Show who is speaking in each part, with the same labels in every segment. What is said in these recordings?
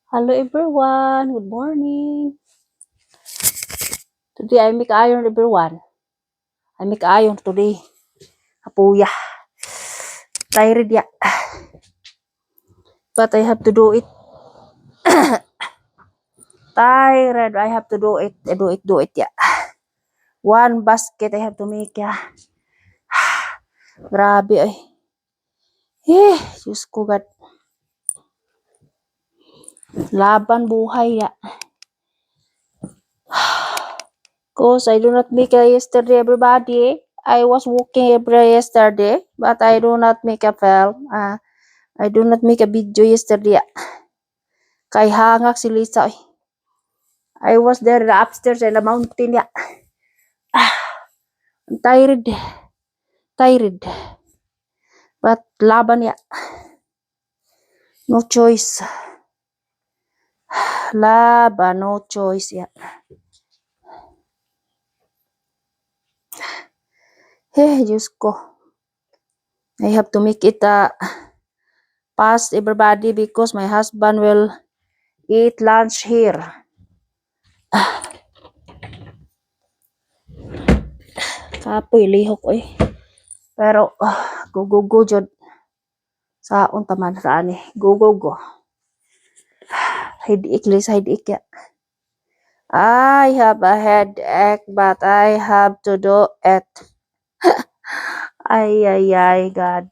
Speaker 1: Hello everyone, good morning. Today I make iron everyone. I make iron today. Apuya. Tired ya. But I have to do it. Tired. I have to do it. Do it ya. One basket I have to make ya. Grabe ay. Diyos ko God. Laban buhay ya. Cause I do not make a yesterday everybody. I was working every yesterday. But I do not make a film. I do not make a video yesterday ya. Kay hangak si Lisa. I was there upstairs in the mountain ya. I'm tired. Tired. But laban ya. No choice. Laban, no choice ya. Diyos ko. I have to make it past everybody because my husband will eat lunch here. Kapoy, lihok oy. Pero, go jod. Saon taman saan eh. Go. Headache, Liz, headache ya. I have a headache, but I have to do it. Ay, God.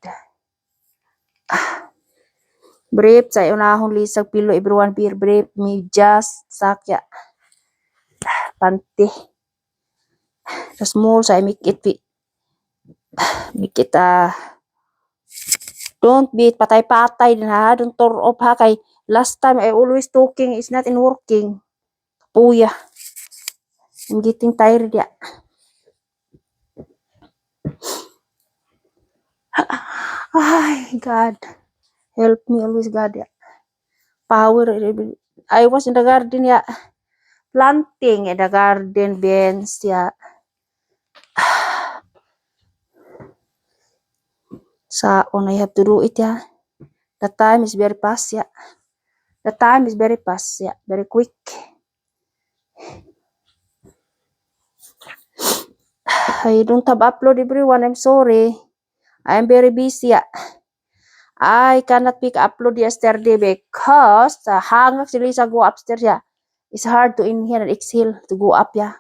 Speaker 1: Brave sa unahon lisag pilo everyone beer brave me just sakya panty the small sa make it don't be patay din ha, don't turn off ha, kay last time I always talking is not in working. Puya, I'm getting tired ya. Ay God, help me always God ya. Power. I was in the garden ya, planting in the garden beans ya. Saon I have to do it ya. The time is very fast ya. The time is very fast ya, very quick. I don't have upload everyone, I'm sorry. I am very busy ya. I cannot pick upload yesterday because hangak si Lisa go upstairs ya. It's hard to inhale and exhale to go up ya.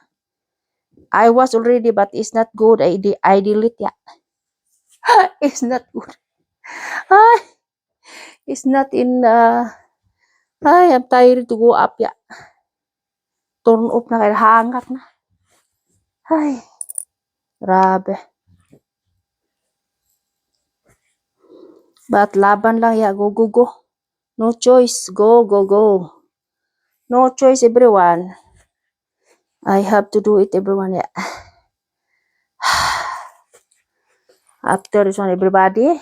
Speaker 1: I was already but it's not good. I delete ya. It's not good. It's not in I'm tired to go up ya. Turn off na kaya hangak na. Ay, grabe. But laban lang ya, go. No choice, go. No choice everyone. I have to do it everyone ya. After this one everybody,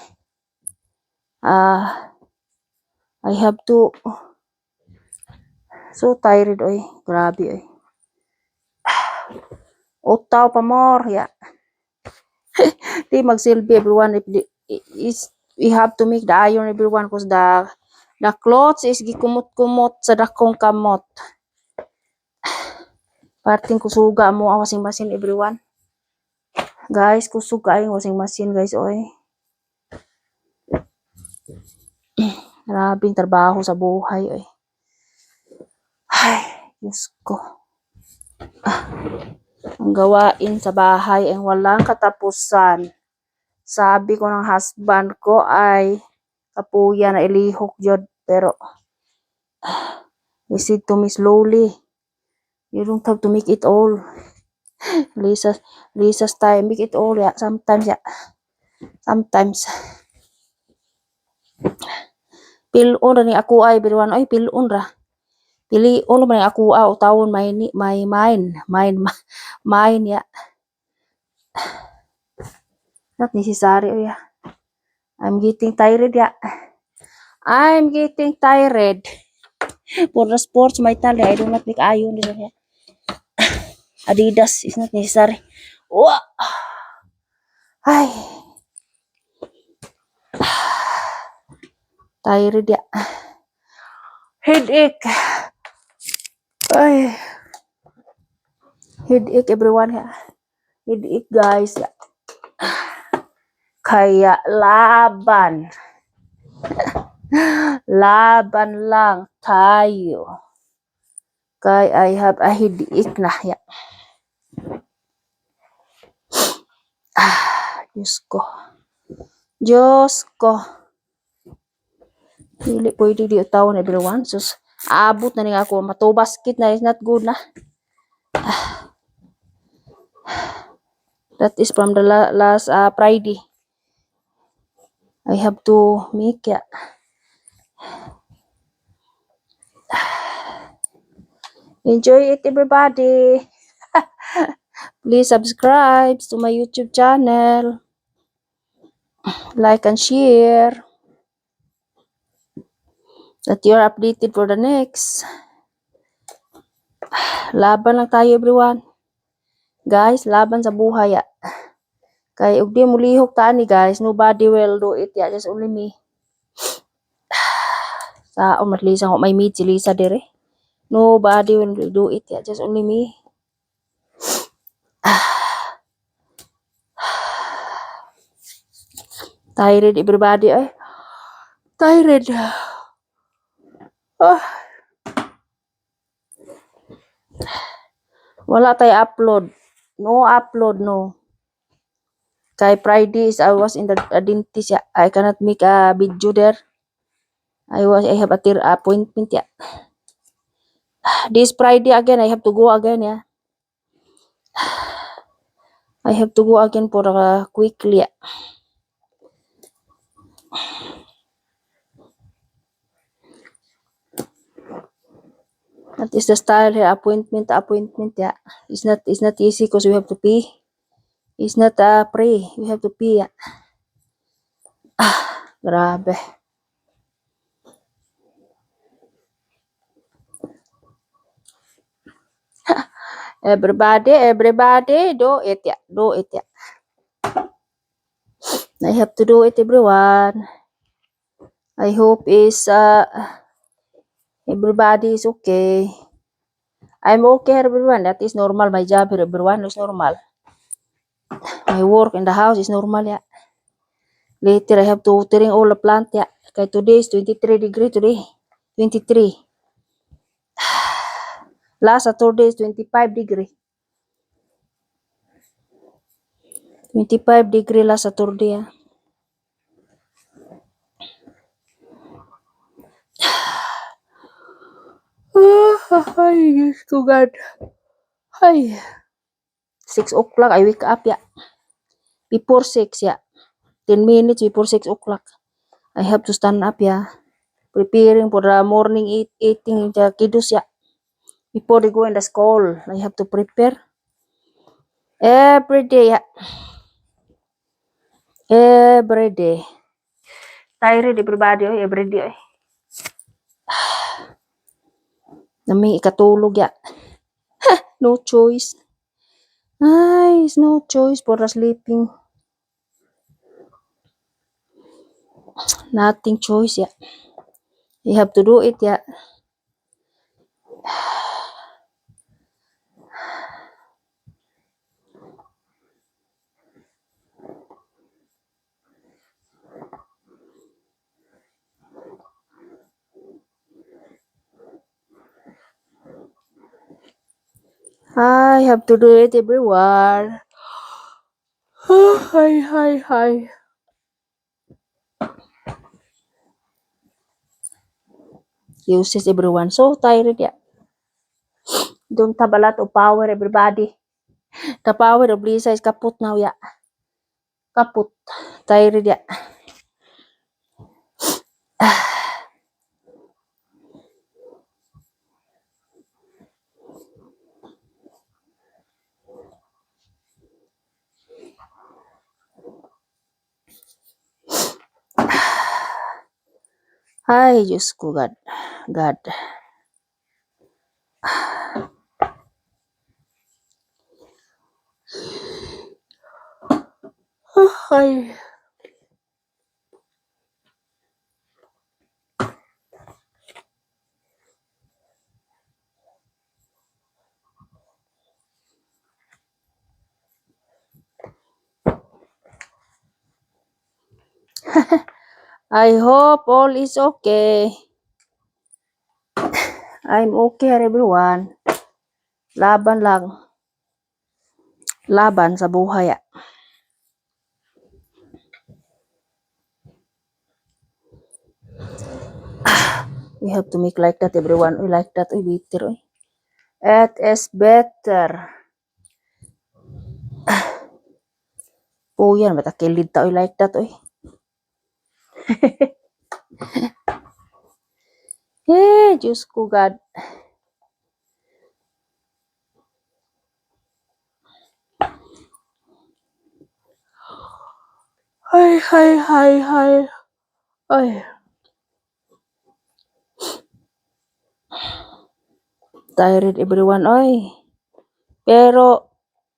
Speaker 1: I have to, so tired oy, grabe oy. Utaw pa more ya. Di magsilbi everyone if we have to make the iron everyone cause the clothes is gikumot-kumot sa dakong kamot. Parting kusuga mo ang washing machine everyone. Guys, kusuga yung washing machine guys oy. Grabing trabaho sa buhay oy. Ay, Diyos ko. Ang gawain sa bahay ay walang katapusan. Sabi ko ng husband ko ay kapuya na ilihok jud, pero he said to me slowly, you don't have to make it all. Lisa's time, make it all ya. Sometimes ya. Sometimes. Pilon ra ni ako ay biruan ay pilon ra. Pilion man ako utawon may mine ya. Not necessary ya. I'm getting tired ya. I'm getting tired. For the sports my tali, I do not make iron dito ya. Adidas is not necessary. Wow. Ay. Tired ya. Headache. Ay, headache everyone ya. Headache guys ya. Kaya laban. Laban lang tayo. Kaya I have a headache na ya. Diyos ko. Diyos ko. Dili pwede di tawon everyone. Sus, abot na nga ako. Matubas kit na is not good na. That is from the last Friday. I have to make ya. Enjoy it everybody. Please subscribe to my YouTube channel. Like and share. That you're updated for the next. Laban lang tayo everyone. Guys, laban sa buhay ya. Kaya ug di mo lihok tani guys, nobody will do it ya, just only me. Sa umatlisa ko may meet si Lisa dire. Nobody will do it ya, just only me. Tired everybody ay. Tired. Ah. Wala tayo upload. No upload, no. Kay Fridays, I was in the dentist. Yeah. I cannot make a video there. I have a appointment. Yeah. This Friday again, I have to go again. Yeah. I have to go again for quickly. Yeah. That is the style here. Appointment. Yeah. It's not easy because we have to pay. It's not free. We have to pay. Yeah. Grabe. Everybody, do it. Yeah. Do it. Yeah. I have to do it, everyone. I hope everybody is okay. I'm okay, everyone. That is normal. My job here, everyone is normal. My work in the house is normal, yeah. Later, I have to watering all the plant, yeah. Okay, today is 23 degree today. 23. Last Saturday is 25 degree. 25 degree last Saturday, yeah. Ay, Diyos ko, God. Ay. 6 o'clock, I wake up, yeah. Before 6, yeah. 10 minutes before 6 o'clock. I have to stand up, yeah. Preparing for the morning eating the kiddos, yeah. Before they go in the school, I have to prepare. Every day, yeah. Every day. Tired everybody, every day. Nami ikatulog, yeah. No choice. Ay, it's no choice for the sleeping. Nothing choice, yeah. You have to do it, yeah. I have to do it, everyone. Hi. Uses everyone. So tired, yeah. Don't have a lot of power, everybody. The power of Lisa is kaput now, yeah. Kaput. Tired, yeah. Ay, Diyos ko, God. God. Ay. I hope all is okay. I'm okay everyone. Laban lang. Laban sa buhay. We have to make like that everyone. We like that. We better. It is better. Yan, bata kilid ta. We like that. Diyos ko God. Ay. Tired everyone, Pero,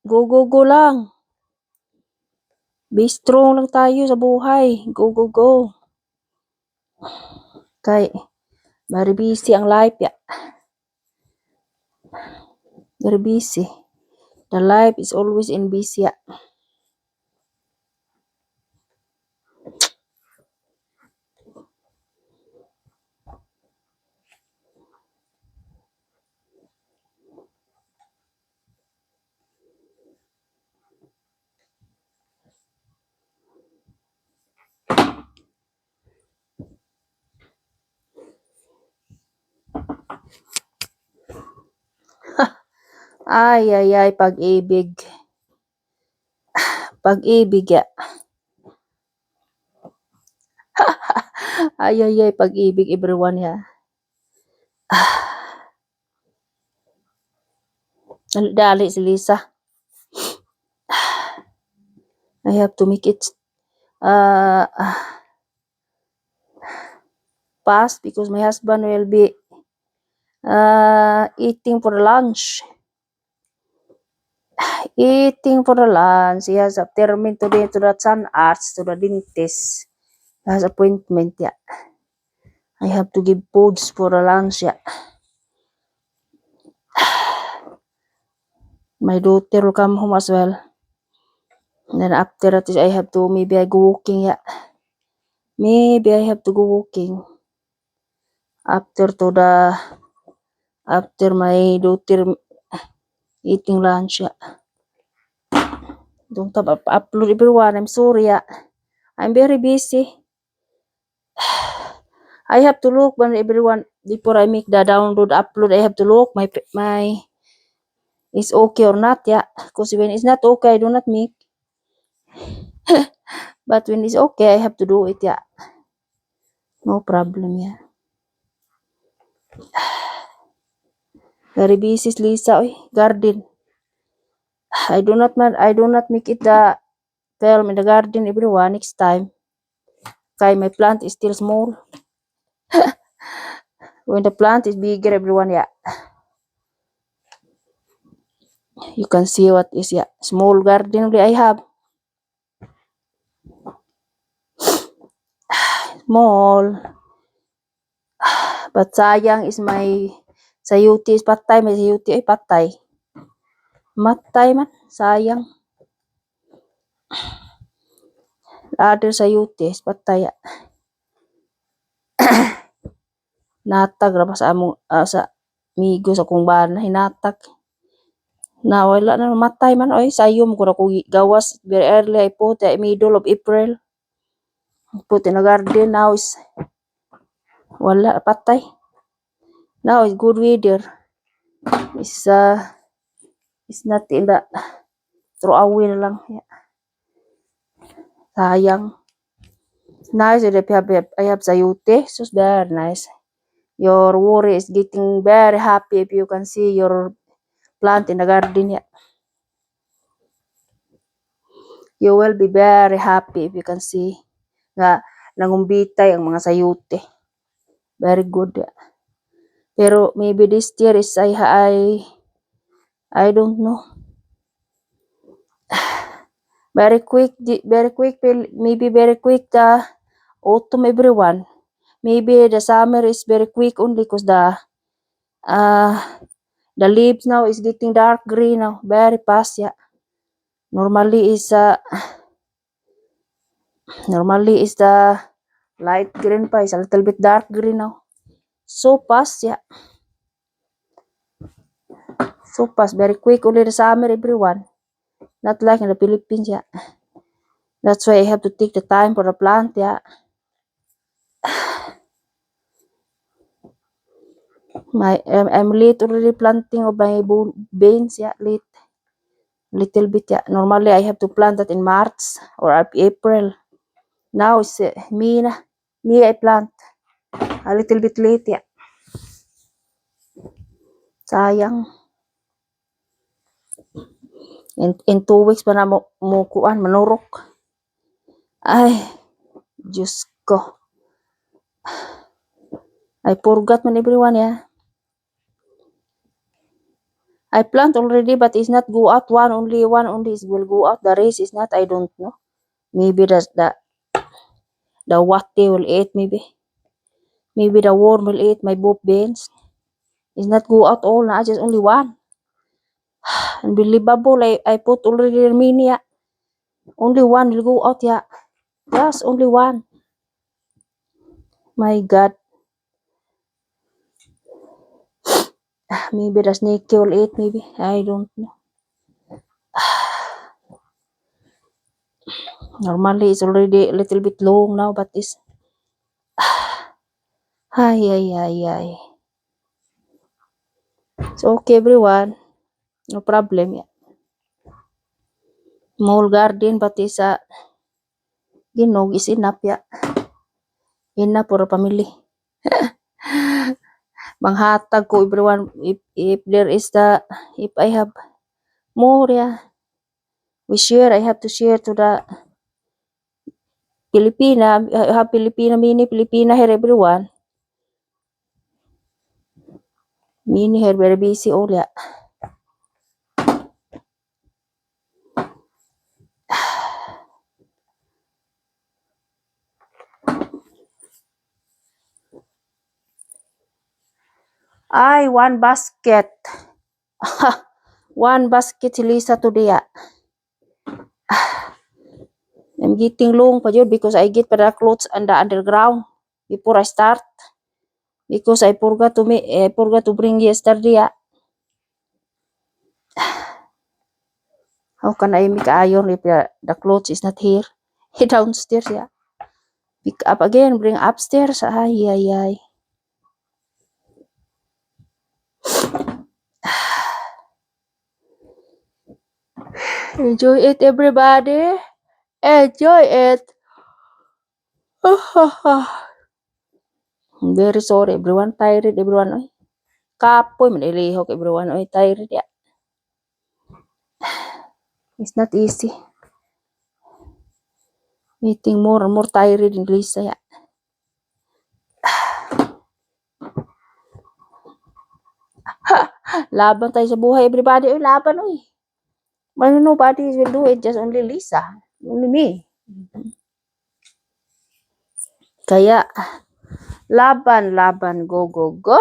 Speaker 1: go lang. Be strong lang tayo sa buhay. Go. Kay, very busy ang life, Very busy. The life is always in busy, Ay, pag-ibig. Pag-ibig, Ay, pag-ibig everyone, Dali si Lisa. I have to make it fast because my husband will be eating for lunch. Eating for the lunch. He has appointment today to the sun arts, to the dentist. He has appointment, I have to give foods for the lunch, My daughter will come home as well. And then after that, I have to, maybe I go walking, Maybe I have to go walking. After my daughter eating lunch, Don't have upload everyone. I'm sorry, I'm very busy. I have to look when everyone before I make the download upload. I have to look my is okay or not, Because when it's not okay, I do not make. But when it's okay, I have to do it, No problem, Very busy, Lisa, garden. I do not make it the film in the garden, everyone, next time. Okay, my plant is still small. When the plant is bigger, everyone, You can see what is, small garden only I have. Small. But sayang is my sayuti is patay. May sayuti ay patay. Matay man. Sayang. Other sayuti is patay. Natag ra sa among sa migo sa kong bana hinatag. Na wala na matay man sayom ko na ko gawas very early I put middle of April. Put in a garden now is wala patay. Now is good weather. Is not in the throw away na lang. Sayang. Nice if I have sayute. So very nice. Your worry is getting very happy if you can see your plant in the garden. You will be very happy if you can see nga nangumbitay ang mga sayute. Very good. Pero maybe this year is I don't know. Very quick, maybe very quick the autumn everyone. Maybe the summer is very quick only because the leaves now is getting dark green now, very fast, Normally is Normally is the light green pa, is a little bit dark green now. So fast, yeah. So fast, very quick only the summer, everyone. Not like in the Philippines, yeah. That's why I have to take the time for the plant, yeah. I'm late already planting of my beans, yeah, late. Little bit, yeah. Normally I have to plant that in March or April. Now it's me I plant a little bit late, yeah. Sayang. In 2 weeks pa na kuan manurok. Ay, Diyos ko. I forgot man everyone, yeah. I plant already, but it's not go out. One only is will go out. The rest is not. I don't know. Maybe the what they will eat. Maybe the worm will eat my both beans. It's not go out all. Na just only one. Unbelievable. I put already mini. Yeah. Only one will go out. Yeah. Yes, only one. My God. Maybe the snake will eat. Maybe I don't know. Normally it's already a little bit long now, but it's ay. So okay everyone, no problem. Yeah. Small garden, but it's ginog is enough. Yeah. Enough for a family. Manghatag ko everyone if there is if I have more, yeah. We share. I have to share to the Filipina. I have Filipina here everyone. Mini here very busy all, yeah. Ay, one basket. One basket Lisa today, yeah. I'm getting long pa yun because I get para clothes on the underground before I start. Because I forgot to bring yesterday. Yeah. How can I make iron if the clothes is not here? Downstairs, yeah. Pick up again, bring upstairs. Ay. Enjoy it, everybody. Enjoy it. Very sorry, everyone. Tired, everyone. Oy. Kapoy, manilihok, everyone. Oy, tired, yeah. It's not easy. Eating more and more tired in Lisa, yeah. Laban tayo sa buhay, everybody. Oy, laban, oy. Nobody will do it, just only Lisa. Only me. Kaya, laban, go. Go.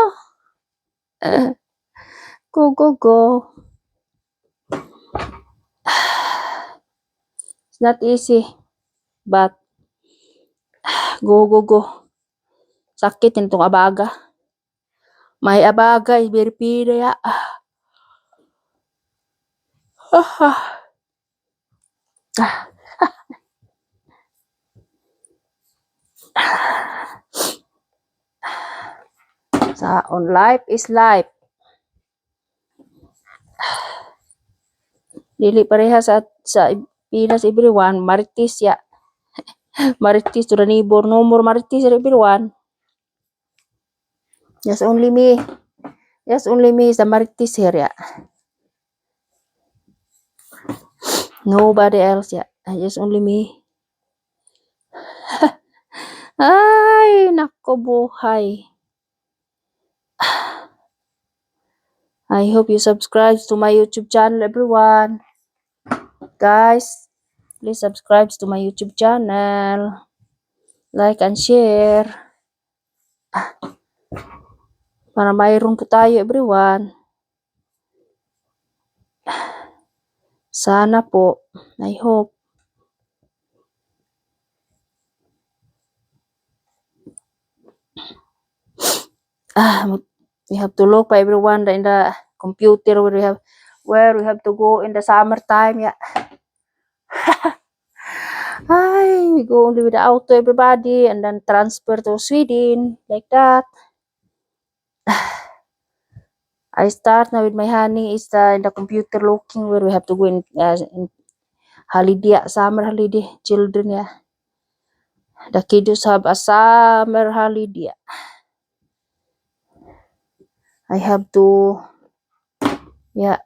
Speaker 1: It's not easy, but go. Sakit nitong abaga. May abaga, is very pida, ya. On life is life. Dili pareha sa Pinas, everyone. Maritis, ya. Maritis to the neighbor. No more maritis, everyone. Yes, only me. Yes, only me is the maritis here, ya. Nobody else, ya. Just only me. Ay, nako buhay. I hope you subscribe to my YouTube channel, everyone. Guys, please subscribe to my YouTube channel. Like and share. Para mayroon po tayo, everyone. Sana po. I hope. We have to look for everyone in the computer where we have to go in the summertime. Yeah. We go only with the auto, everybody, and then transfer to Sweden like that. I start now with my honey is in the computer looking where we have to go in holiday, summer holiday, children. Yeah, the kiddos have a summer holiday. I have to, yeah,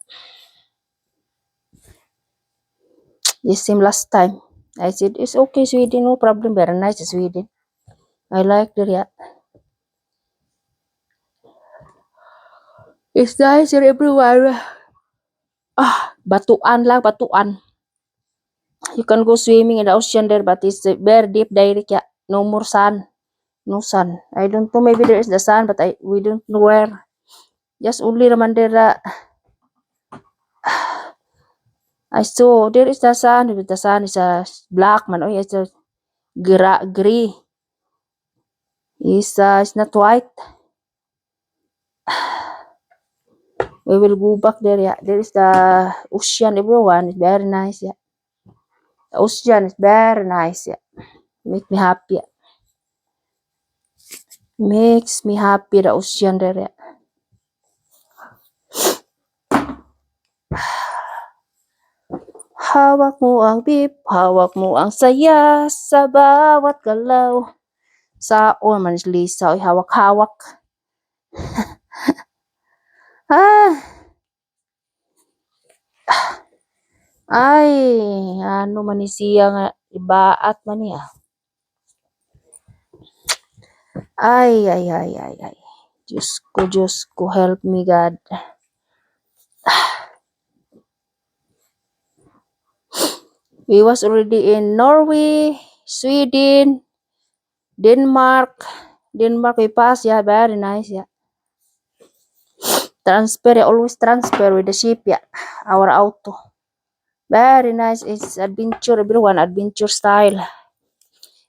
Speaker 1: the same last time. I said it's okay, Sweden, no problem, very nice Sweden. I like it. Yeah, it's nice here everywhere. Batuan lang, batuan. You can go swimming in the ocean there, but it's very deep direct. Yeah, no more sun, no sun. I don't know, maybe there is the sun, but we don't know where. Just only naman there. I saw there is the sun. But the sun is black man. Oh, it's a gray. It's not white. We will go back there. Yeah, there is the ocean. Everyone is very nice. Yeah, the ocean is very nice. Yeah, make me happy. Yeah. Makes me happy the ocean there. Yeah. Hawak mo ang beep, hawak mo ang saya sa bawat galaw. Saon man is Lisa, oy hawak-hawak. Ah, ay, ano man ni siya nga ibaat man niya. Ay. Diyos ko, help me God. We was already in Norway, Sweden, Denmark. Denmark we pass, yeah, very nice, yeah. Transfer, always transfer with the ship, yeah. Our auto. Very nice. It's adventure, everyone. Adventure style.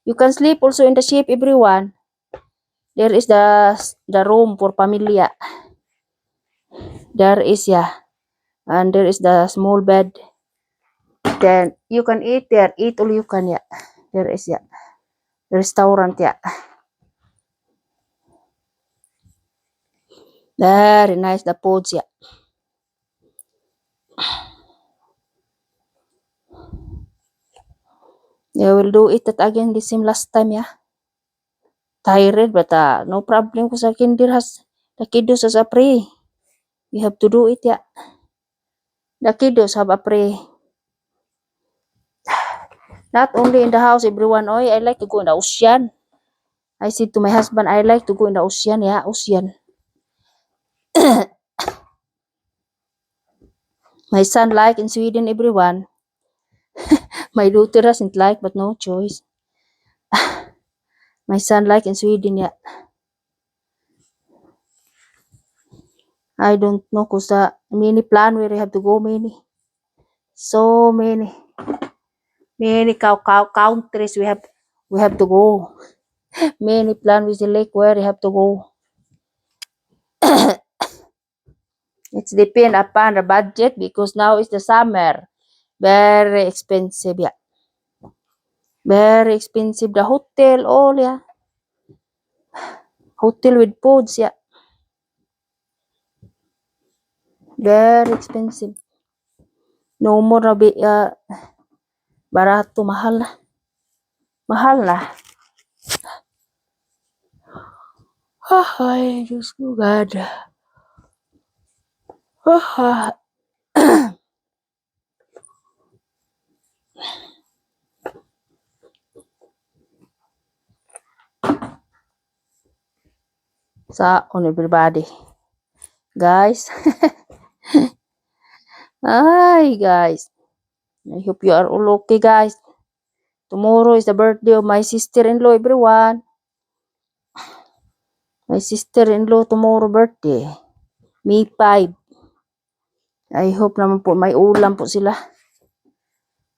Speaker 1: You can sleep also in the ship, everyone. There is the room for pamilya. There is, yeah. And there is the small bed. Then you can eat there. Eat all you can, yeah. There is, yeah. The restaurant, yeah. Very nice, the foods, yeah. Yeah, we'll do it that again the same last time, yeah. Tired, but no problem because the kiddos has a pray. You have to do it, yeah. The kiddos have a pray. Not only in the house, everyone. Oh, I like to go in the ocean. I said to my husband, I like to go in the ocean, yeah, ocean. My son like in Sweden, everyone. My daughter doesn't like, but no choice. My son like in Sweden, yeah. I don't know, cause many plan where you have to go, many. So many countries we have to go. Many plan with the lake where you have to go. It's depend upon the budget because now is the summer. Very expensive, yeah. Very expensive. The hotel, all, yeah. Hotel with foods, yeah. Very expensive. No more na barato, mahal na. Mahal na. Ay, Diyos ko, God. On everybody. Guys. Ay, guys. I hope you are all okay, guys. Tomorrow is the birthday of my sister-in-law, everyone. My sister-in-law tomorrow birthday. May 5. I hope naman po may ulam po sila.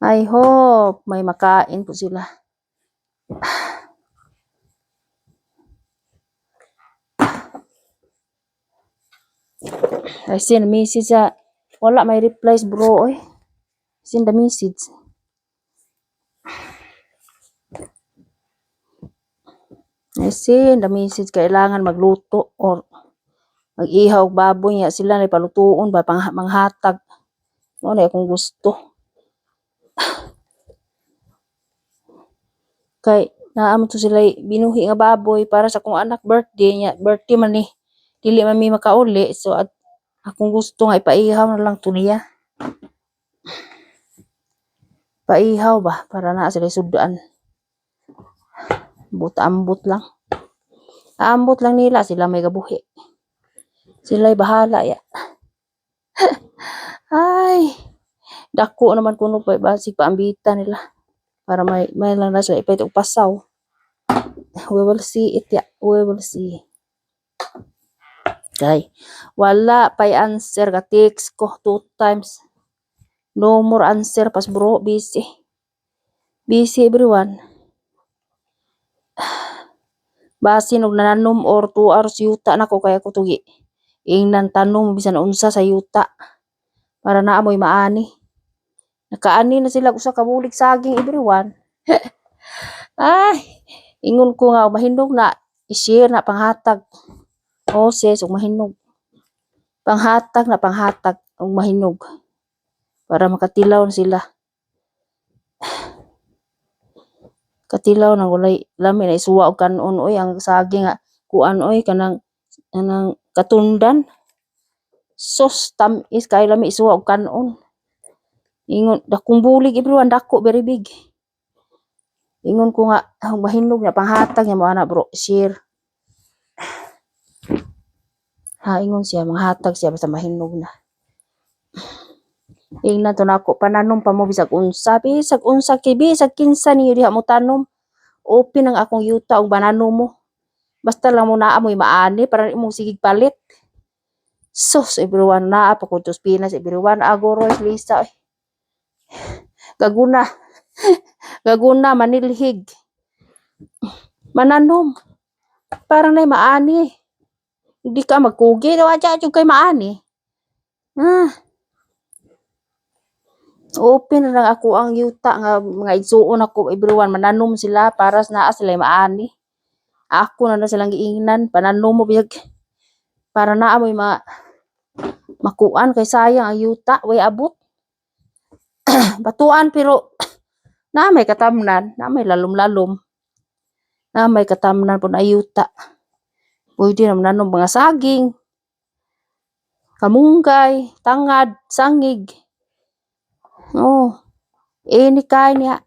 Speaker 1: I hope may makain po sila. I send a message wala may replies bro oy. Send the message. I send the message kailangan magluto or mag-ihaw og baboy niya sila na palutuon ba manghatag. Mo na akong gusto. Kay naamo to sila binuhi nga baboy para sa akong anak birthday niya. Birthday man ni. Dili man mi makauli so akong gusto nga ipaihaw na lang to niya. Paihaw ba para na sila sudan. Ambot lang. Ambot lang nila sila may gabuhi. Sila'y bahala ya. Ay, dako naman kuno pa basig paambitan nila para may lang na sila ipait og pasaw. We will see it ya. We will see. Kay wala pay answer ka text ko 2 times. No more answer pas bro busy. Busy everyone. Basin og nananom or 2 hours yuta nako kaya ko tugi. Ingnan tanom bisan unsa sa yuta para naamoy maani. Nakaani na sila usa ka bulig saging everyone. Ay, ingon ko nga mahinog na i-share na panghatag. O sis og mahinog. Panghatag og mahinog. Para makatilaw na sila. Katilaw na walay lami na isuwa og kanon oy ang saging nga kuan oy kanang katundan. Sos tamis kay lami isuwa og kanon. Ingon dakong bulig everyone dako very big. Ingon ko nga mahinog na panghatag niya mo ana bro share. Ha ingon siya manghatag siya basta mahinog na. Ingnan to nako pananom pa mo bisag unsa kay bisag kinsa niyo diha mo tanom. Open ang akong yuta og banano mo. Basta lang mo naamoy maani para imong sigig palit. Sus everyone naa pa ko tos Pinas everyone agoroy Lisa. Gaguna. Gaguna manilhig. Mananom. Parang nay maani. Hindi ka magkugi daw aja jud kay maani. Open na lang ako ang yuta nga mga igsuon ako everyone mananom sila para naa sila maani. Ako na silang giingnan pananom mo biyag para naa moy makuan kay sayang ang yuta way abot. Batuan pero na may katamnan, na may lalom-lalom. Na may katamnan pud ayuta. Pwede na mananom mga saging, kamunggay, tangad, sangig. Oh, ni kay niya.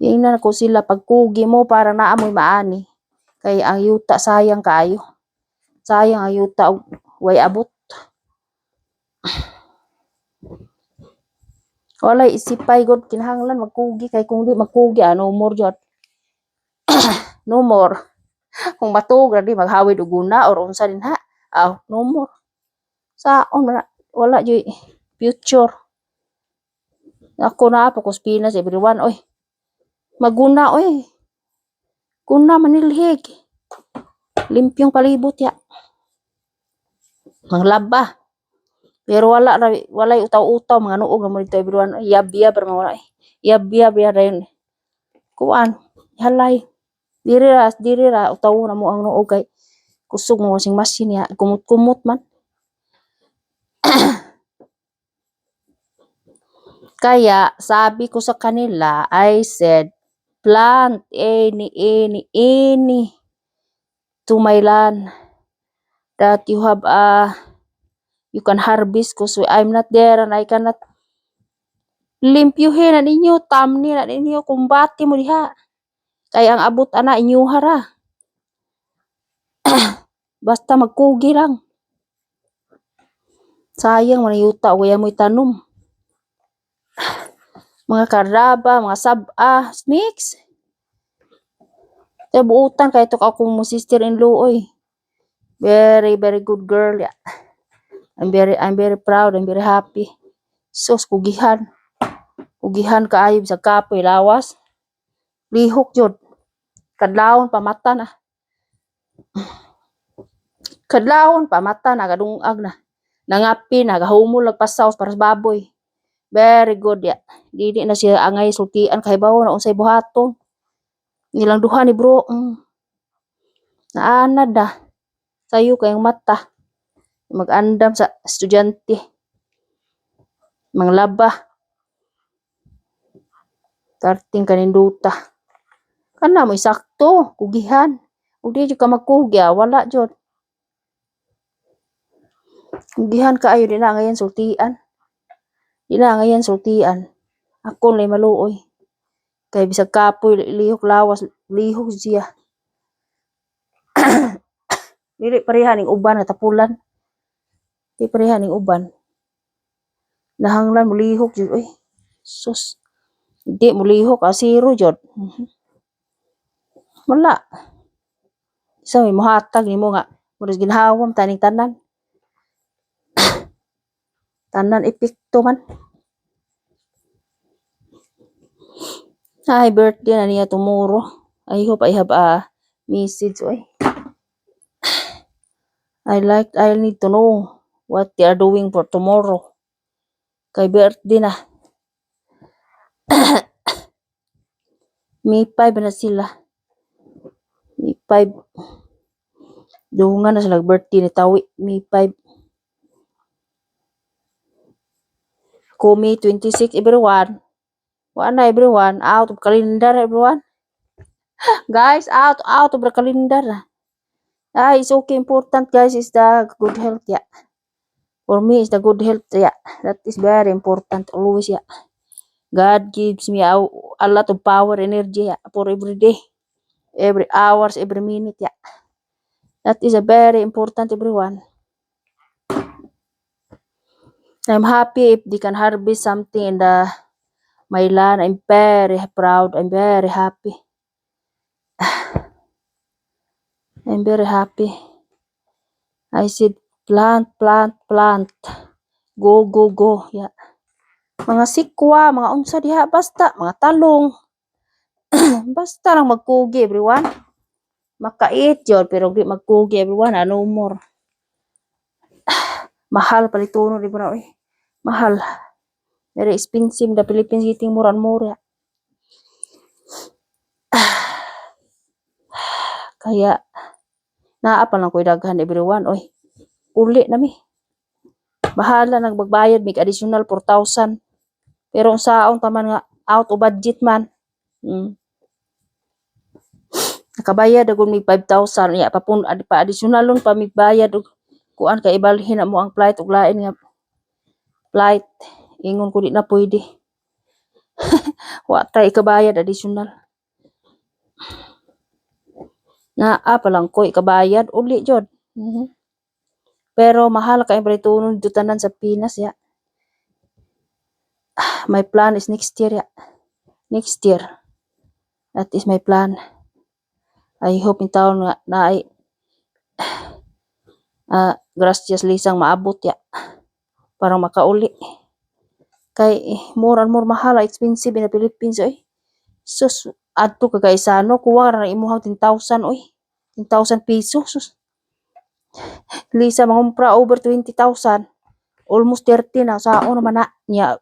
Speaker 1: Ingnan ko sila pagkugi mo para naamoy maani. Kay ang yuta sayang kaayo. Sayang ang yuta way abot. Walay isipay god kinahanglan magkugi kay kung di magkugi no more jud. No more. Kung matug ra di maghawid og guna or unsa din ha. No more. Saon wala jud future. Ako na pa ko Pinas everyone oy. Maguna oy. Guna manilhig. Limpyong palibot ya. Manglaba. Pero walay utaw-utaw mga nuog na mo dito everyone. Yab-yab ra wala. Yab-yab ya dayon. Kuan, halay. Diri ra utaw na mo ang nuog kay kusog mo sing machine ya. Kumot-kumot man. Kaya sabi ko sa kanila, I said, plant any to my land that you have you can harvest because I'm not there and I cannot limpyuhin na ninyo, tamni na ninyo, kumbati mo diha. Kaya ang abot ana inyo hara. Basta magkugi lang. Sayang man yuta waya mo'y tanom. Mga karaba, mga saba, mix. Kaya buutan kay ito akong mo sister-in-law oy. Very, very good girl. Yeah. I'm very proud, I'm very happy. Sus, kugihan. Kugihan kaayo sa kapoy lawas. Lihok jud. Kadlawon pamata na. Kadlawon pa mata nagadungag na. Nangapi nagahumol nagpasaw para sa baboy. Very good ya. Dili na siya angay sultian kay bawo na unsay buhaton. Nilang duha ni bro. Naanad na. Sayo kayong mata. Mag-andam sa estudyante. Manglaba. Tarting kaninduta. Kana mo isakto, kugihan. Ug di jud ka magkugya, wala jud. Kugihan kaayo di na ngayon sultian. Di na ngayon sultian. Ako lay maluoy. Kay bisag kapoy lihok lawas, lihok siya. Dili pareha ning uban na tapulan. Di pareha ning uban. Nahanglan mo lihok jud oy. Sus. Di mo lihok asiro jud. Wala. Isa may mohatag nimo nga murag ginhawam taning tanan. Tanan epekto man. Hi, birthday na niya tomorrow. I hope I have a message. Oy. I need to know what they are doing for tomorrow. Kay birthday na. May 5 na sila. May 5. Dungan na sila birthday ni Tawi. May 5. Ko May 26 everyone. Wala everyone. Out of calendar everyone. Guys, out of the calendar. It's okay. Important guys is the good health. Yeah. For me is the good health. Yeah. That is very important always. Yeah. God gives me a lot of power, energy for every day, every hours, every minute. Yeah. That is a very important everyone. I'm happy if they can harvest something in my land. I'm very proud. I'm very happy. I'm very happy. I said plant. Go. Yeah. Mga sikwa, mga unsa diha basta, mga talong. Basta lang magkugi everyone. Makait yun, pero di magkugi everyone, ano more. Mahal palitono di ba na, oy. Mahal. Very expensive the Philippines getting more and more. Yeah. Kaya naa pa lang ko daghan everyone, oy. Uli na mi. Bahala nagbayad mig additional 4,000. Pero ang saon taman nga out of budget man. Nakabayad agud mig 5,000 ya pa additionalon pa mig bayad og kuan kay ibalhin na mo ang flight ug lain nga flight. Ingon ko di na pwede. Wa tay ikabayad additional. Naa pa lang ko ikabayad uli jud. Pero mahal kay palitono dito tanan sa Pinas ya. My plan is next year ya. Next year. That is my plan. I hope in taon nga na ay gracias lisang maabot ya. Para makauli. Kay more and more mahal, expensive in the Philippines oy. Sus, adto ka guys ano, kuha ra imuhang 10,000 oy. 10,000 pesos. Sus. Lisa mangumpra over 20,000. Almost 30 na saon naman na niya.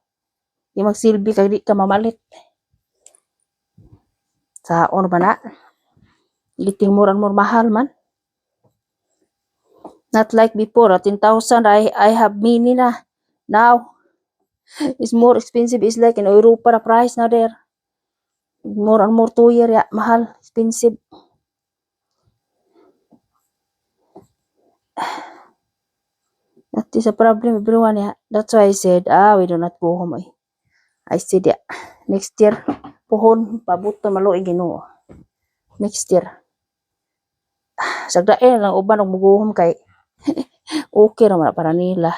Speaker 1: Di magsilbi kay di ka mamalit. Saon naman na. Getting more and more mahal man. Not like before, 10,000 I have many na. Now it's more expensive. It's like in Europa na price na there. More and more 2 year ya, mahal, expensive. That is a problem everyone ya. That's why I said, we do not go home. I said ya, next year, puhon, pabuto, maluoy Ginoo. Next year. Sagdain lang uban og muguhom kay okay raman para nila.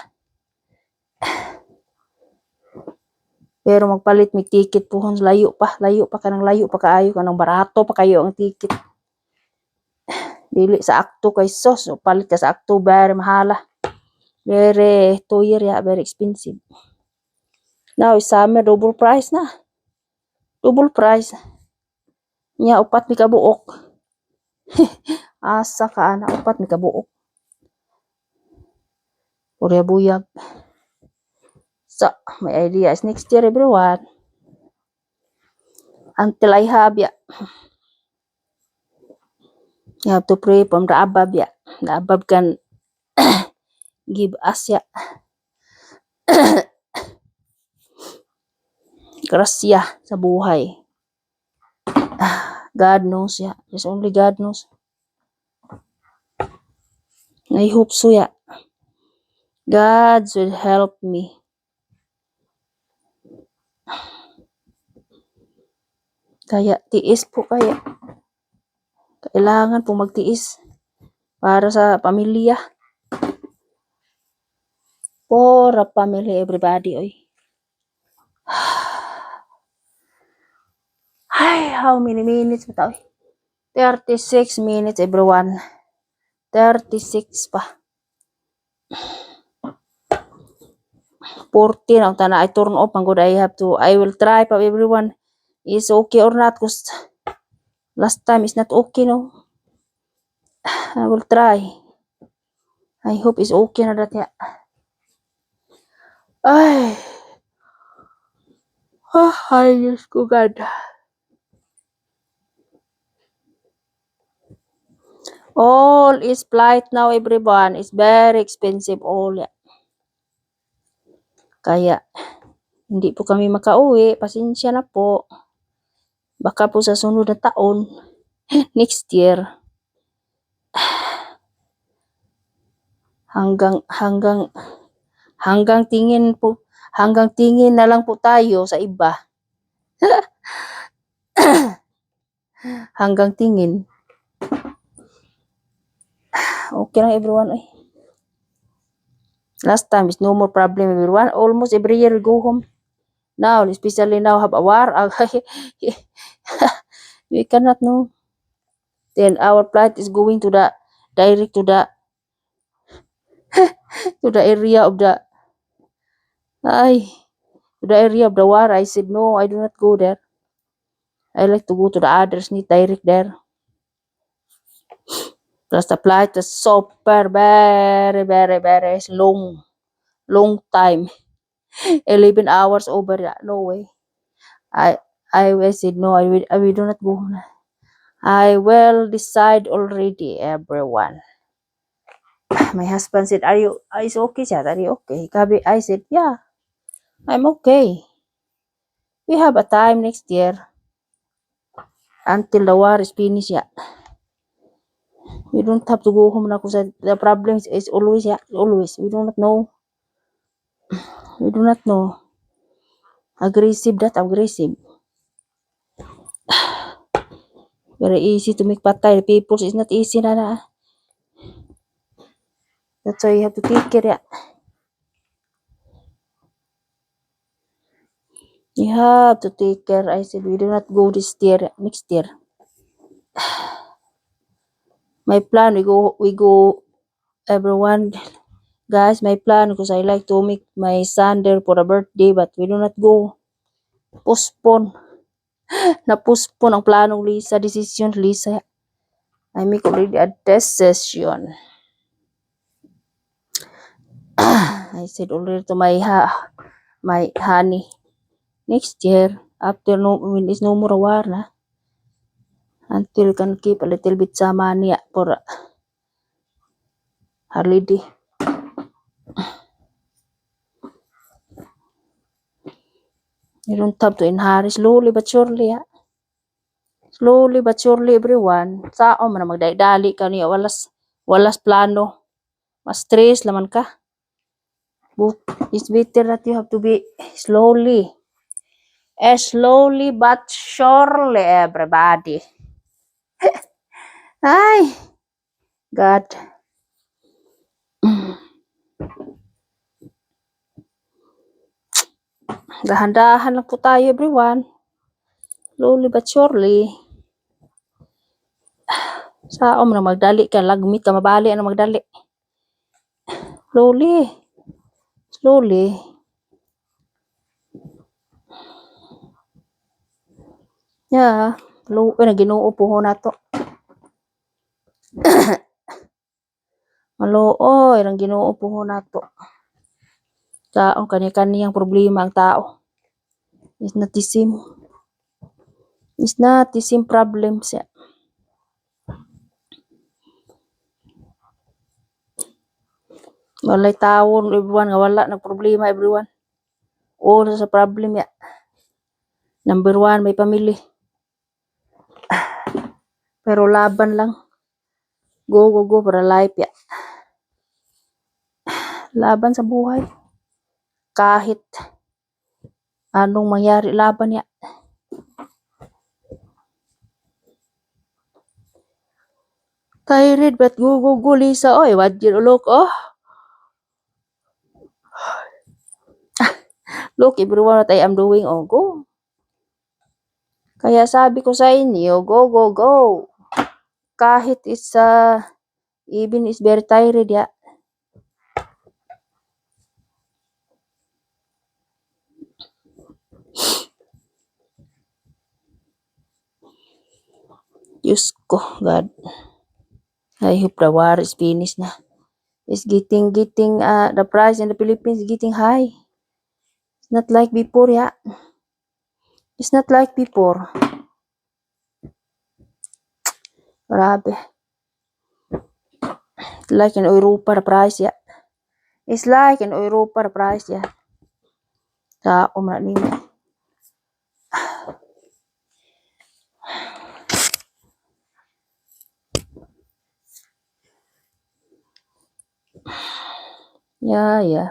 Speaker 1: Pero magpalit mig ticket puhon layo pa kaayo kanang barato pa kayo ang ticket. Dili sa akto kay sos, palit ka sa October mahala. Very 2 year ya, very expensive. Now is summer, double price na. Double price. Nya upat mi kabuok. Asa ka ana upat mi kabuok. Korea buyag. So, my idea is next year, everyone. Until I have, yeah. You have to pray from the above, yeah. The above can give us, yeah, grasya sa buhay. God knows, yeah. Just only God knows. I hope so, yeah. God will help me. Kaya tiis po kaya. Kailangan po magtiis para sa pamilya. For a family, everybody, oy. Ay, how many minutes ba tayo? 36 minutes, everyone. 36 pa. 14 ang tana. I turn off. Ang good I have to. I will try pa everyone. Is okay or not? Cause last time is not okay, no? I will try. I hope it's okay na that, yeah. Ay. Ay, Diyos ko, God. All is flight now, everyone. It's very expensive all, yeah. Kaya, hindi po kami makauwi. Pasensya na po. Baka po sa sunod na taon, next year, hanggang tingin na lang po tayo sa iba. Hanggang tingin. Okay lang, everyone. Ay. Last time is no more problem, everyone. Almost every year we go home. Now, especially now have a war. We cannot know. Then our flight is going to the direct to the area of the war. I said no, I do not go there. I like to go to the others, not direct there. Plus the flight is super very, very, very long time. 11 hours over. No way. I said no, I will do not go. I will decide already, everyone. My husband said, is okay, Chad? Are you okay? I said, yeah, I'm okay. We have a time next year until the war is finished, yeah. We don't have to go home na kung the problem is always, yeah, always. We do not know. We do not know. Aggressive. Very easy to make patay. People is not easy na. That's why you have to take care, yeah. You have to take care. I said, we do not go this year, next year. My plan, we go, everyone. Guys, my plan, because I like to make my son there for a birthday, but we do not go. Postpone. Na-postpone ang planong Lisa, decision Lisa. I make already a decision. I said already to my honey, next year, after when is no more war na, until can keep a little bit sa money for holiday. You don't have to inherit slowly but surely, yeah. Slowly but surely, everyone. Sao man na magdali ka niya, walas plano. Mas stress laman ka. But it's better that you have to be slowly but surely, everybody. Ay, God. Dahan-dahan lang po tayo, everyone. Slowly but surely. Sao man na magdali ka, lagmit ka, mabali na magdali. Slowly. Yeah, na Ginoo po na to. Maluoy ang Ginoo puhon nato. Taong kani-kaniyang problema ang tao. Is not the same. It's not the same problems ya. Walay tawon everyone nga wala nag problema everyone. All sa problem ya. Number one, may pamilya. Pero laban lang. Go, go, go para life ya. Laban sa buhay. Kahit anong mangyari, laban ya. Tired but go, go, go, Lisa. Oy, wajir ulok, oh. Look, everyone what I am doing, oh, go. Kaya sabi ko sa inyo, go, go, go. Kahit it's, even is very tired, ya. Diyos ko, God. I hope the war is finished na. It's getting, the price in the Philippines is getting high. It's not like before, ya. It's not like before. Grabe. It's like in Europa the price, ya. It's like in Europa the price, ya. Tao man nimo. Yeah, yeah.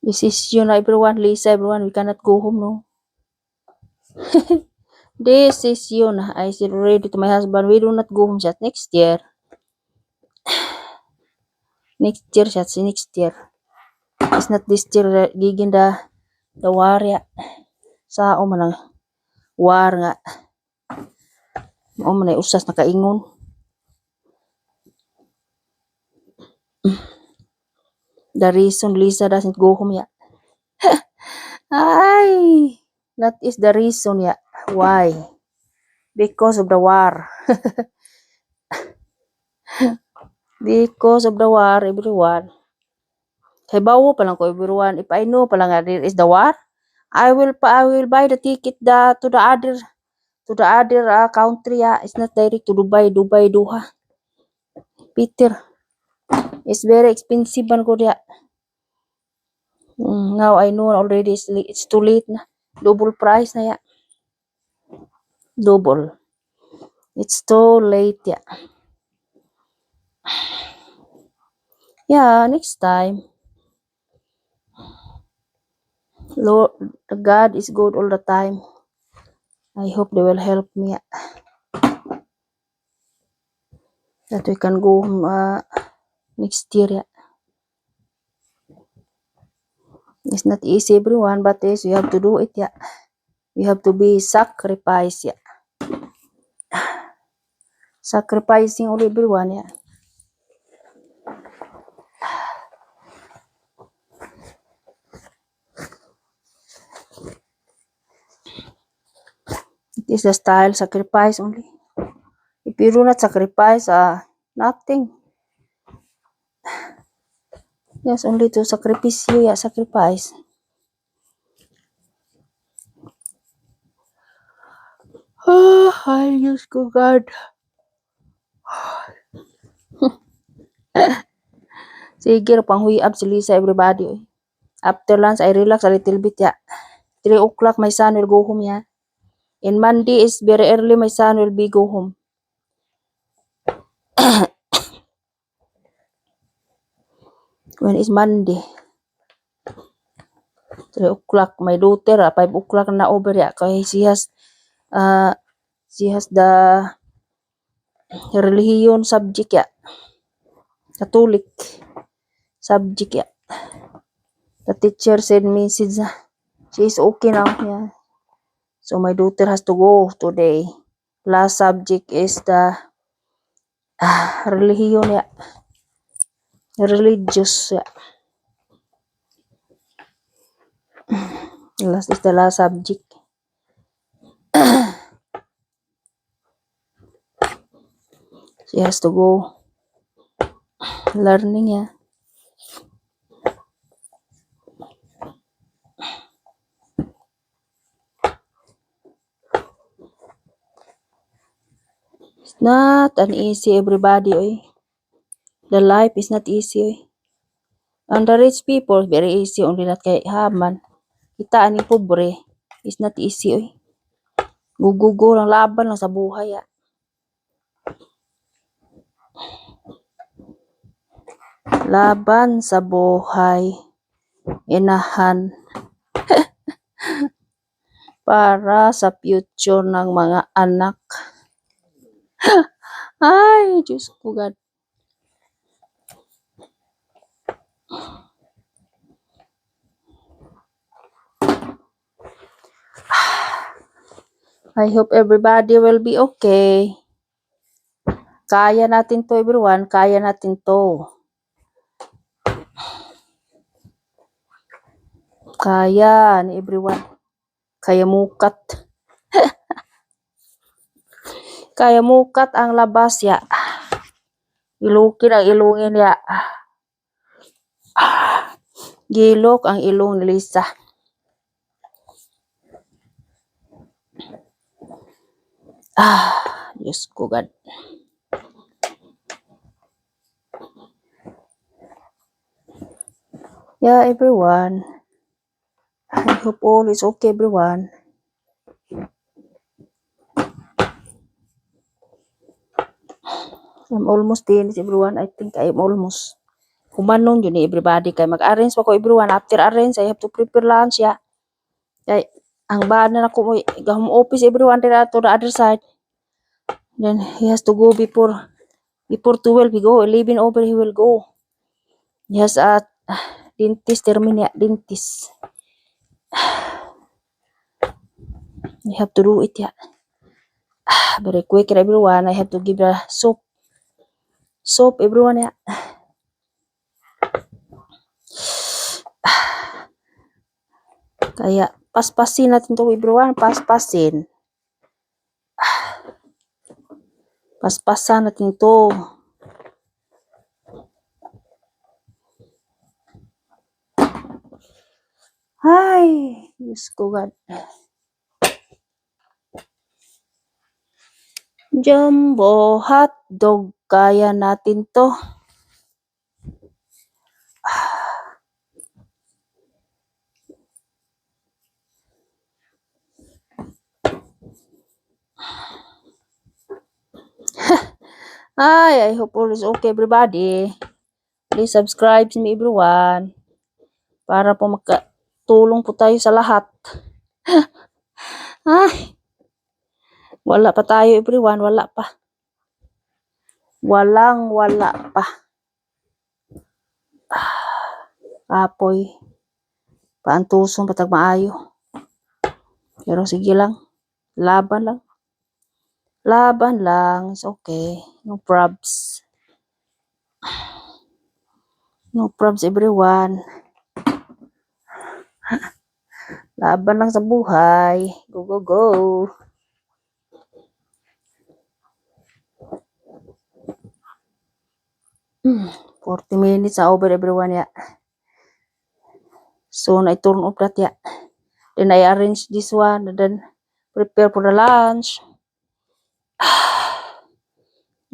Speaker 1: Decision everyone, Lisa, everyone, we cannot go home, no. Decision. I said already to my husband, we do not go home just next year. Next year, just next year. It's not this year, gigin the war, ya. Sao man ang war nga. O man ay usas nakaingon. The reason Lisa doesn't go home, ya. Ay, that is the reason, ya. Why? Because of the war. Because of the war, everyone. Habawo pa lang ko everyone. If I know pa lang nga there is the war, I will buy the ticket to the other country. It's not direct to Dubai, Doha. Peter, it's very expensive man ko diya. Now I know already it's too late na. Double price na ya. Double. It's too late ya. Yeah, next time. Lord, God is good all the time. I hope they will help me that we can go home next year. It's not easy, everyone, but yes, we have to do it. We have to be sacrificed. Sacrificing all everyone. It is the style, sacrifice only. If you do not sacrifice, nothing. Yes, only to sacrifice you, sacrifice. I just go God. Sige, panghuyab si Lisa, everybody. After lunch, I relax a little bit, 3 o'clock, my son will go home, And Monday is very early, my son will be go home. When is Monday? 3 o'clock. My daughter, 5 o'clock na over, Kaya she has the religion subject, Catholic subject, The teacher said message, she is okay now, So my daughter has to go today. Last subject is the religion, religious, Last is the last subject. She has to go learning, yeah. It's not an easy, everybody, oy. The life is not easy, oy. And the rich people, very easy, only not kay haman. Kita ani pobre, is not easy, oy. Gugugo lang, laban lang sa buhay, ah. Laban sa buhay, inahan, para sa future ng mga anak. Ay, Diyos ko, God. I hope everybody will be okay. Kaya natin to, everyone. Kaya natin to. Kaya ni everyone. Kaya mukat. Kaya mukat ang labas, ya. Ilukin ang ilungin, ya. Gilok ang ilong ni Lisa. Diyos ko, God. Yeah, everyone. I hope all is okay, everyone. I'm almost finished, everyone. I think I'm almost. Kumanon yun everybody. Kay mag-arrange pa ko, everyone. After arrange, I have to prepare lunch, ya. Kay, ang bana na ko, home office, everyone, to the other side. Then, he has to go before 12, he go. 11 over, he will go. He has a dentist termine, dentist. You have to do it, yeah. Very quick, everyone. I have to give the soap. Soap, everyone, yeah. Kaya, paspasin natin to, everyone. Paspasin. Paspasan natin to. Ay, Diyos ko, God. Jumbo hotdog, kaya natin to. Ay, I hope all is okay, everybody. Please subscribe to me, everyone. Para po makatulong po tayo sa lahat. Ay, wala pa tayo, everyone. Wala pa. Wala pa. Apoy. Paantuson patag maayo. Pero sige lang. Laban lang. Laban lang. It's okay. No probs. No probs, everyone. Laban lang sa buhay. Go, go, go. Hmm. 40 minutes na over, everyone, ya. Soon I turn off that, ya. Then I arrange this one and then prepare for the lunch.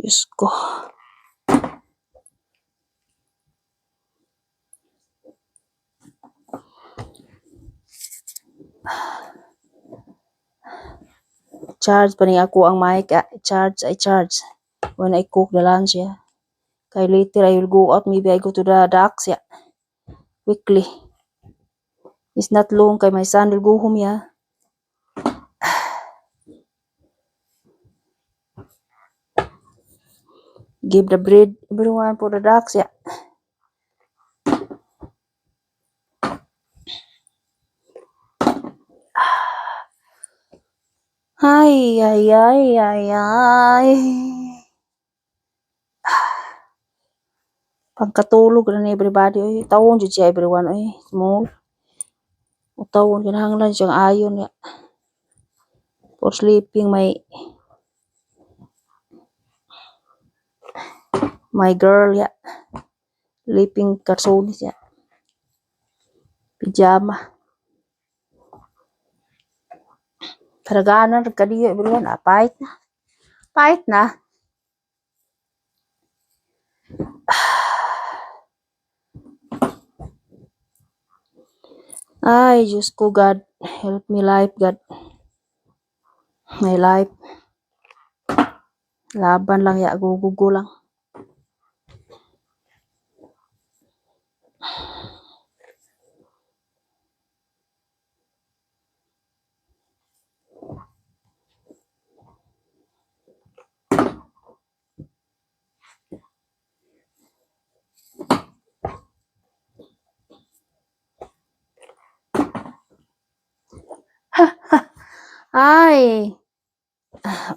Speaker 1: Diyos ko. Charge pa niya ako ang mic. I charge. When I cook the lunch, yeah. Kay later I will go out. Maybe I go to the docks, yeah. Quickly. It's not long. Kay my son will go home, yeah. Give the bread, everyone, for the ducks, yeah. Ay. Pagkatulog na ni everybody, oy. Tawon jud siya, everyone, oy. Small. Utawon kinahanglan siyang ayon ya. For sleeping my girl ya. Sleeping karsonis ya. Pijama. Karaganan kadiyo everyone. Pahit na. Pahit na. Ay, Diyos ko God. Help me life God. My life. Laban lang ya. Gugugo lang. Ay.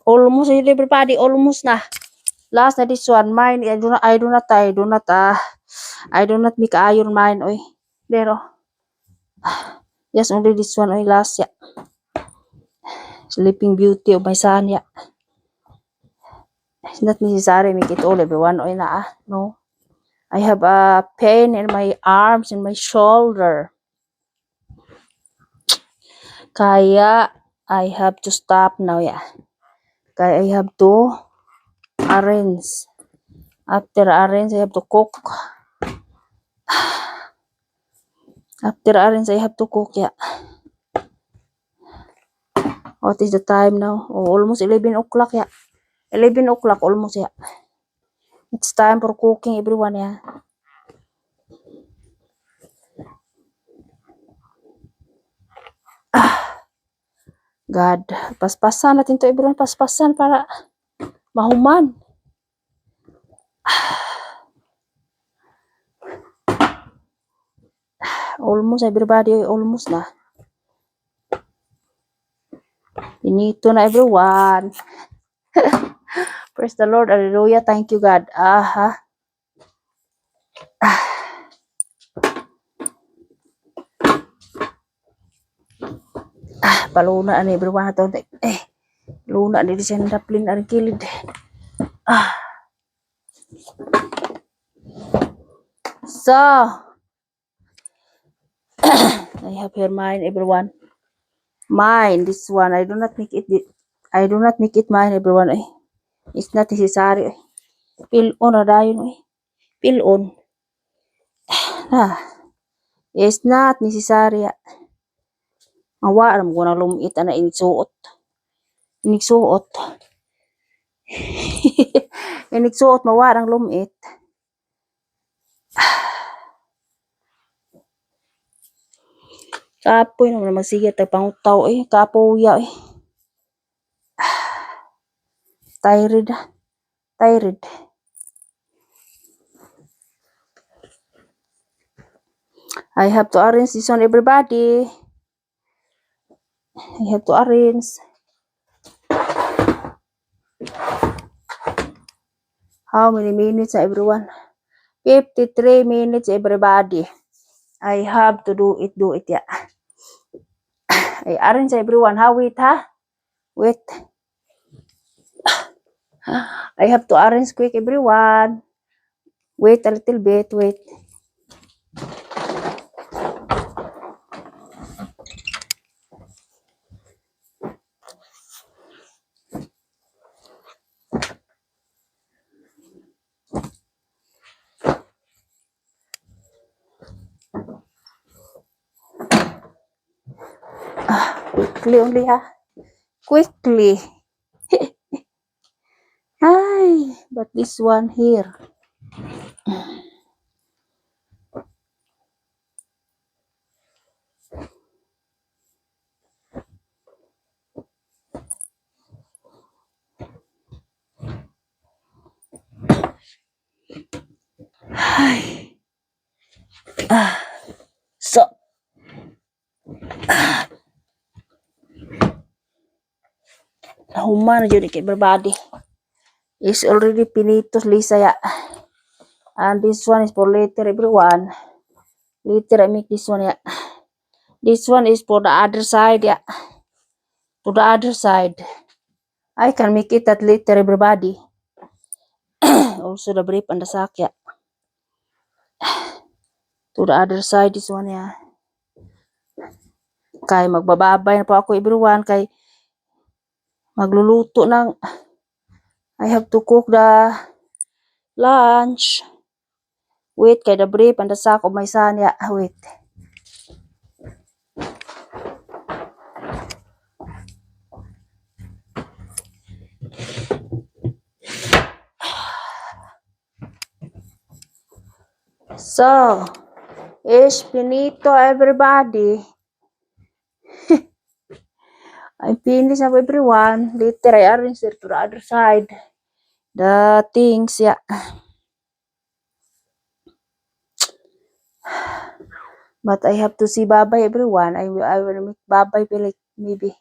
Speaker 1: Almost everybody. Almost na. Last na this one. Mine. I do not make iron mine. Oy. Pero. Yes, only this one. Oy. Last ya. Sleeping Beauty of my son ya. It's not necessary make it all everyone. Oy na no. I have a pain in my arms and my shoulder. Kaya I have to stop now ya. Kaya I have to arrange. After arrange, I have to cook. After arrange, I have to cook ya. What is the time now? Oh, almost 11 o'clock ya. 11 o'clock almost ya. It's time for cooking everyone ya. God, paspasan natin to everyone. Paspasan para mahuman. Almost everybody, almost na. Pinito na everyone. Praise the Lord. Hallelujah. Thank you God. Paluna ani everyone to. Luna ni siya daplin ang kilid. So, I have here mine everyone. Mine, this one. I do not make it mine everyone. It's not necessary. Pil on na dayon. Pil on. It's not necessary. Mawa ram ko na lumit na inigsuot. Inigsuot mawa ang lumit. Kapoy naman magsigit ay pangutaw kapoya Tired. I have to arrange this one everybody. I have to arrange. How many minutes everyone? 53 minutes everybody. I have to do it yeah. I arrange everyone. Wait. I have to arrange quick everyone. Wait a little bit, wait. Quickly only Quickly. Ay, but this one here. Ay. So. Nahuman na yun everybody. It's already pinito Lisa ya. And this one is for later everyone. Later I make this one ya. This one is for the other side, yeah. To the other side. I can make it that later, everybody. Also the brief and the sack, yeah. To the other side, this one, yeah. Kay magbababay na po ako, everyone. Kay magluluto ng I have to cook the lunch. Wait, kay the brief and the sack of my son, yeah. Wait. So, is finito, everybody. I finished now, everyone. Later, I arrange it to the other side. The things, yeah. But I have to see Babay, everyone. I will make Babay like maybe.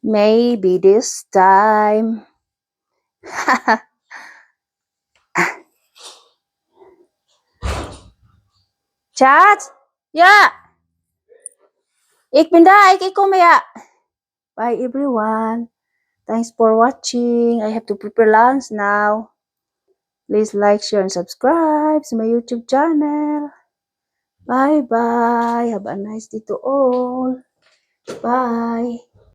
Speaker 1: Maybe this time. Chat? Yeah. Ik ben daar. Ik kom ja. Bye, everyone. Thanks for watching. I have to prepare lunch now. Please like, share, and subscribe to my YouTube channel. Bye-bye. Have a nice day to all. Bye.